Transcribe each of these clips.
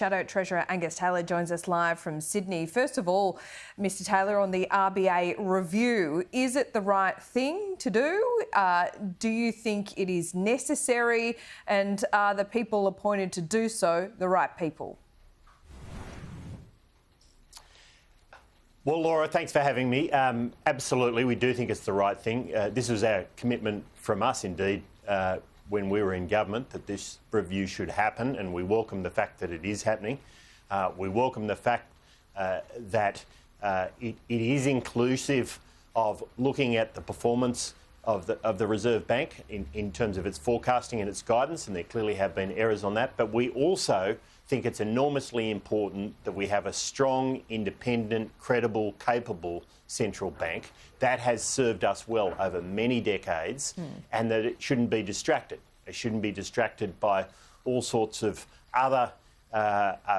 Shadow Treasurer Angus Taylor joins us live from Sydney. First of all, Mr Taylor, on the RBA review, is it the right thing to do? Do you think it is necessary? And are the people appointed to do so the right people? Well, Laura, thanks for having me. Absolutely, we do think it's the right thing. This was our commitment from us, indeed, when we were in government, that this review should happen, and we welcome the fact that it is happening. We welcome the fact that it is inclusive of looking at the performance of the Reserve Bank in terms of its forecasting and its guidance, and there clearly have been errors on that. But we also think it's enormously important that we have a strong, independent, credible, capable central bank that has served us well over many decades, and that it shouldn't be distracted. It shouldn't be distracted by all sorts of other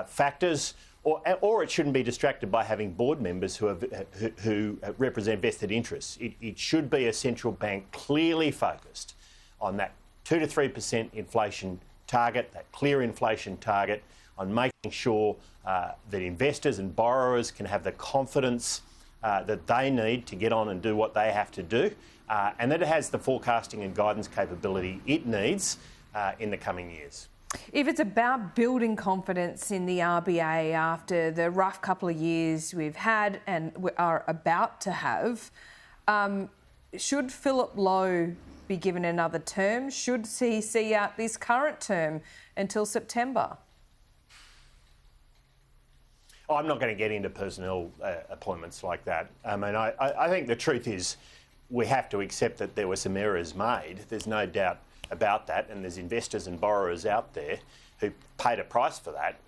factors, or it shouldn't be distracted by having board members who represent vested interests. It should be a central bank clearly focused on that 2 to 3% inflation target, that clear inflation target, on making sure that investors and borrowers can have the confidence that they need to get on and do what they have to do, and that it has the forecasting and guidance capability it needs in the coming years. If it's about building confidence in the RBA after the rough couple of years we've had and we are about to have, should Philip Lowe be given another term? Should he see out this current term until September? I'm not going to get into personnel appointments like that. I mean, I think the truth is we have to accept that there were some errors made. There's no doubt about that, and there's investors and borrowers out there who paid a price for that.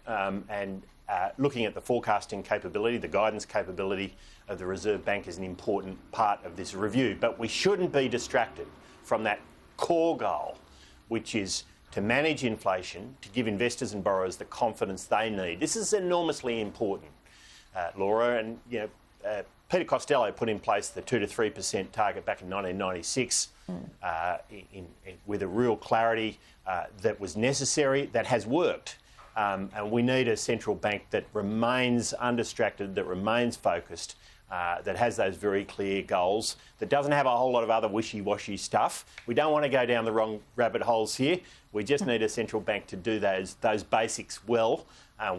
Looking at the forecasting capability, the guidance capability of the Reserve Bank is an important part of this review. But we shouldn't be distracted from that core goal, which is to manage inflation, to give investors and borrowers the confidence they need. This is enormously important, Laura. And Peter Costello put in place the 2 to 3% target back in 1996 with a real clarity that was necessary, that has worked. And we need a central bank that remains undistracted, that remains focused, that has those very clear goals, that doesn't have a whole lot of other wishy-washy stuff. We don't want to go down the wrong rabbit holes here. We just need a central bank to do those basics well.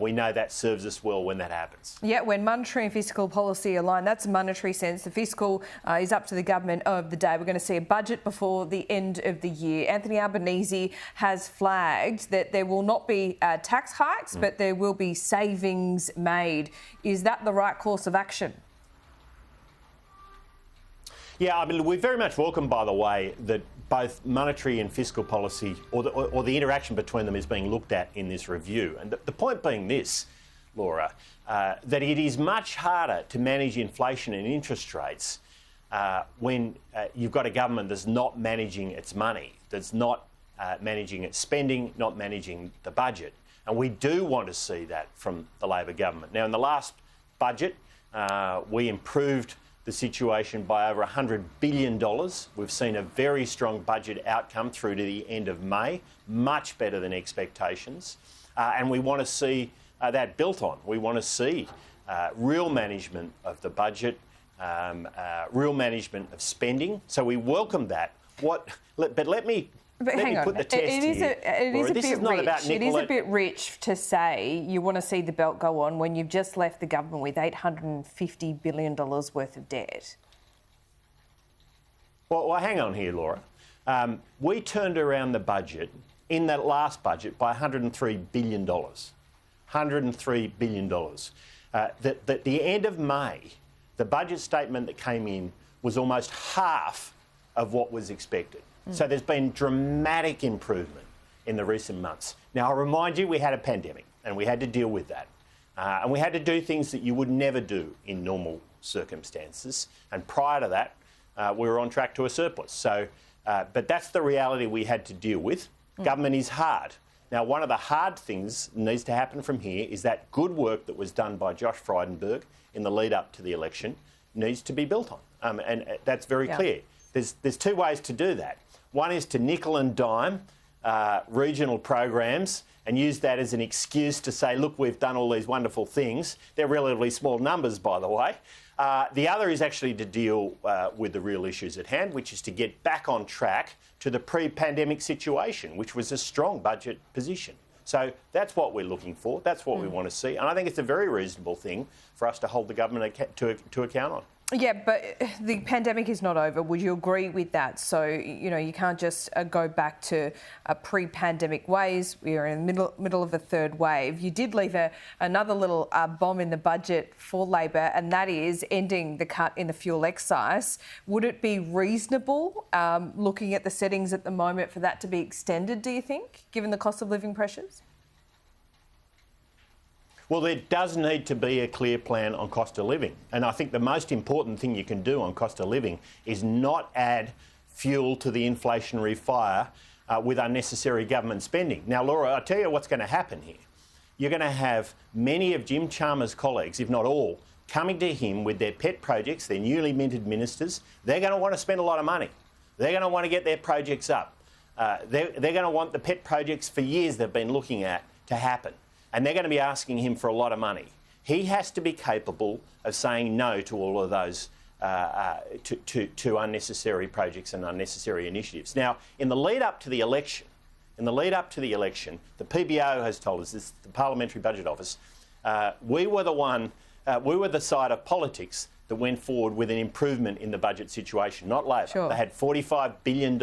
We know that serves us well when that happens. Yeah, when monetary and fiscal policy align, that's a monetary sense. The fiscal is up to the government of the day. We're going to see a budget before the end of the year. Anthony Albanese has flagged that there will not be tax hikes, but there will be savings made. Is that the right course of action? Yeah, I mean, we very much welcome, by the way, that both monetary and fiscal policy, or the interaction between them, is being looked at in this review. And the point being this, Laura, that it is much harder to manage inflation and interest rates when you've got a government that's not managing its money, that's not managing its spending, not managing the budget. And we do want to see that from the Labor government. Now, in the last budget, we improved the situation by over $100 billion. We've seen a very strong budget outcome through to the end of May, much better than expectations. And we want to see that built on. We want to see real management of the budget, real management of spending. So we welcome that. But let me put the test here. It is a bit rich to say you want to see the belt go on when you've just left the government with $850 billion worth of debt. Well, hang on here, Laura. We turned around the budget in that last budget by $103 billion. $103 billion. At the end of May, the budget statement that came in was almost half of what was expected. So there's been dramatic improvement in the recent months. Now, I'll remind you, we had a pandemic and we had to deal with that. And we had to do things that you would never do in normal circumstances. And prior to that, we were on track to a surplus. So, but that's the reality we had to deal with. Government is hard. Now, one of the hard things that needs to happen from here is that good work that was done by Josh Frydenberg in the lead up to the election needs to be built on. And that's very clear. There's two ways to do that. One is to nickel and dime regional programs and use that as an excuse to say, look, we've done all these wonderful things. They're relatively small numbers, by the way. The other is actually to deal with the real issues at hand, which is to get back on track to the pre-pandemic situation, which was a strong budget position. So that's what we're looking for. That's what we want to see. And I think it's a very reasonable thing for us to hold the government to account on. Yeah, but the pandemic is not over. Would you agree with that? So, you know, you can't just go back to pre-pandemic ways. We are in the middle of a third wave. You did leave another little bomb in the budget for Labor, and that is ending the cut in the fuel excise. Would it be reasonable, looking at the settings at the moment, for that to be extended, do you think, given the cost of living pressures? Well, there does need to be a clear plan on cost of living. And I think the most important thing you can do on cost of living is not add fuel to the inflationary fire with unnecessary government spending. Now, Laura, I'll tell you what's going to happen here. You're going to have many of Jim Chalmers' colleagues, if not all, coming to him with their pet projects, their newly minted ministers. They're going to want to spend a lot of money. They're going to want to get their projects up. They're going to want the pet projects for years they've been looking at to happen. And they're going to be asking him for a lot of money. He has to be capable of saying no to all of those to unnecessary projects and unnecessary initiatives. Now, in the lead up to the election, the PBO has told us, this, the Parliamentary Budget Office, we were the side of politics that went forward with an improvement in the budget situation, not Labor. Sure. They had $45 billion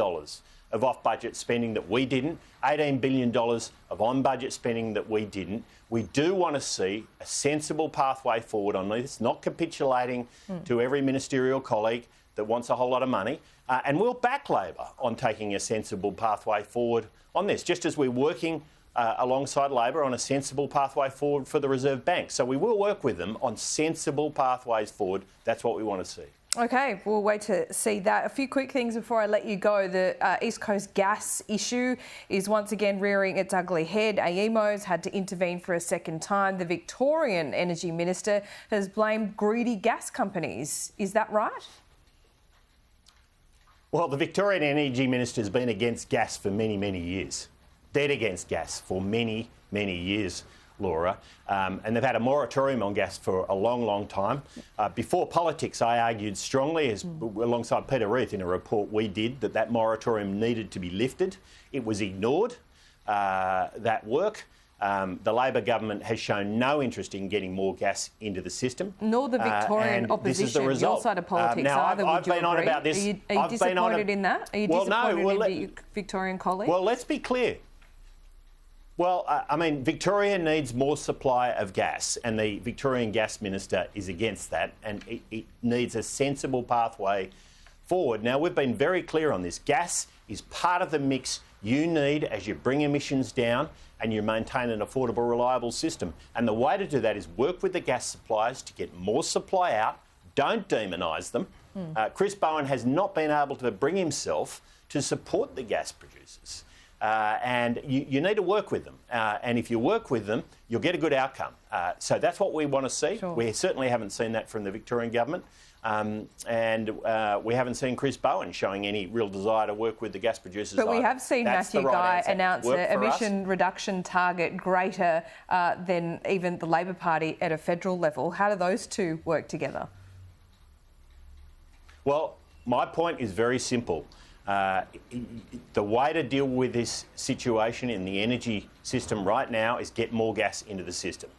of off-budget spending that we didn't, $18 billion of on-budget spending that we didn't. We do want to see a sensible pathway forward on this, not capitulating to every ministerial colleague that wants a whole lot of money. And we'll back Labor on taking a sensible pathway forward on this, just as we're working alongside Labor on a sensible pathway forward for the Reserve Bank. So we will work with them on sensible pathways forward. That's what we want to see. OK, we'll wait to see that. A few quick things before I let you go. The East Coast gas issue is once again rearing its ugly head. AEMO's had to intervene for a second time. The Victorian Energy Minister has blamed greedy gas companies. Is that right? Well, the Victorian Energy Minister has been against gas for many, many years. Dead against gas for many, many years, Laura. And they've had a moratorium on gas for a long, long time. Before politics, I argued strongly, alongside Peter Reith in a report we did, that moratorium needed to be lifted. It was ignored, that work. The Labor government has shown no interest in getting more gas into the system. Nor the Victorian opposition. This is the result. Your side of politics now, either, I've been on about this. Are you disappointed in that? Are you disappointed in the Victorian colleague? Well, let's be clear. Well, I mean, Victoria needs more supply of gas, and the Victorian Gas Minister is against that, and it needs a sensible pathway forward. Now, we've been very clear on this. Gas is part of the mix you need as you bring emissions down and you maintain an affordable, reliable system. And the way to do that is work with the gas suppliers to get more supply out. Don't demonise them. Chris Bowen has not been able to bring himself to support the gas producers. And you need to work with them. And if you work with them, you'll get a good outcome. So that's what we want to see. Sure. We certainly haven't seen that from the Victorian government. And we haven't seen Chris Bowen showing any real desire to work with the gas producers. But we have seen Matthew Guy announce an emission reduction target greater than even the Labor Party at a federal level. How do those two work together? Well, my point is very simple. The way to deal with this situation in the energy system right now is get more gas into the system.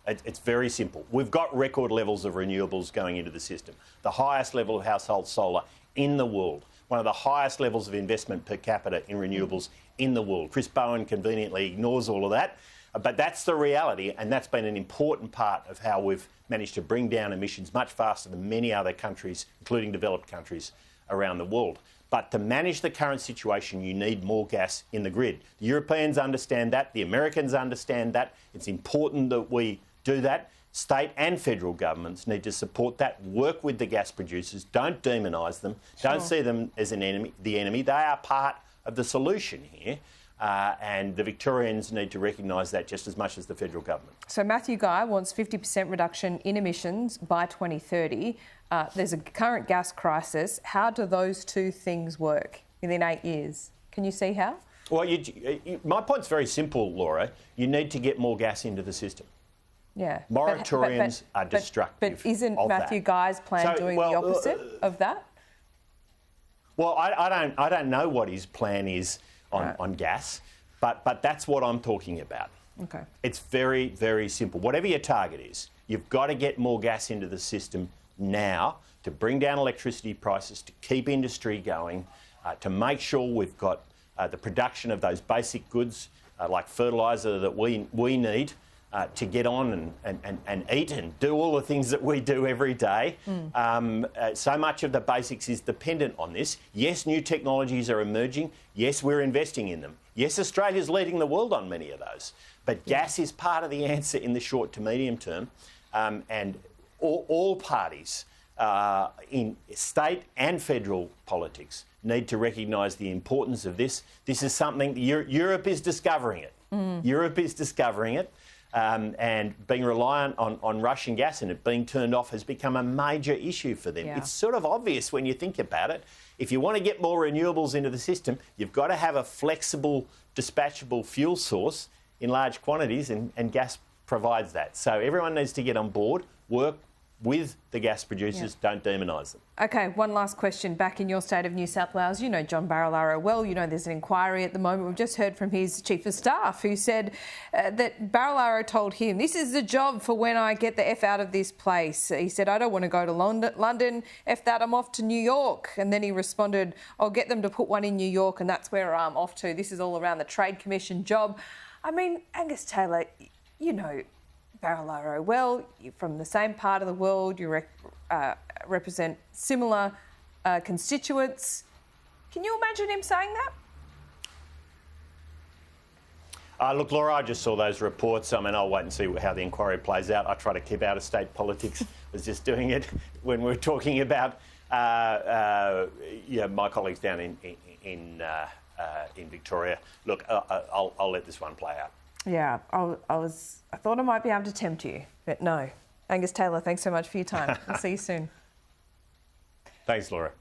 It's very simple. We've got record levels of renewables going into the system. The highest level of household solar in the world. One of the highest levels of investment per capita in renewables in the world. Chris Bowen conveniently ignores all of that. But that's the reality, and that's been an important part of how we've managed to bring down emissions much faster than many other countries, including developed countries around the world. But to manage the current situation, you need more gas in the grid. The Europeans understand that. The Americans understand that. It's important that we do that. State and federal governments need to support that, work with the gas producers, don't demonise them, don't see them as the enemy. They are part of the solution here. And the Victorians need to recognise that just as much as the federal government. So Matthew Guy wants 50% reduction in emissions by 2030. There's a current gas crisis. How do those two things work within 8 years? Can you see how? Well, my point's very simple, Laura. You need to get more gas into the system. Yeah. Moratoriums are destructive. But isn't Matthew Guy's plan doing the opposite of that? Well, I don't know what his plan is on gas, but that's what I'm talking about. Okay. It's very, very simple. Whatever your target is, you've got to get more gas into the system now to bring down electricity prices, to keep industry going, to make sure we've got the production of those basic goods like fertiliser that we need to get on and eat and do all the things that we do every day. So much of the basics is dependent on this. Yes, new technologies are emerging. Yes, we're investing in them. Yes, Australia's leading the world on many of those. But gas is part of the answer in the short to medium term. And all parties in state and federal politics need to recognise the importance of this. This is something Europe is discovering it. Europe is discovering it. And being reliant on Russian gas and it being turned off has become a major issue for them. Yeah. It's sort of obvious when you think about it. If you want to get more renewables into the system, you've got to have a flexible, dispatchable fuel source in large quantities, and gas provides that. So everyone needs to get on board, work with the gas producers, don't demonise them. OK, one last question. Back in your state of New South Wales, you know John Barilaro well. You know there's an inquiry at the moment. We've just heard from his Chief of Staff who said that Barilaro told him, this is the job for when I get the F out of this place. He said, I don't want to go to London. F that, I'm off to New York. And then he responded, I'll get them to put one in New York and that's where I'm off to. This is all around the Trade Commission job. I mean, Angus Taylor, you know Barilaro well, you're from the same part of the world, you represent similar constituents. Can you imagine him saying that? Look, Laura, I just saw those reports. I mean, I'll wait and see how the inquiry plays out. I try to keep out of state politics. I was just doing it when we were talking about my colleagues down in Victoria. Look, I'll let this one play out. Yeah, I thought I might be able to tempt you, but no. Angus Taylor, thanks so much for your time. I'll see you soon. Thanks, Laura.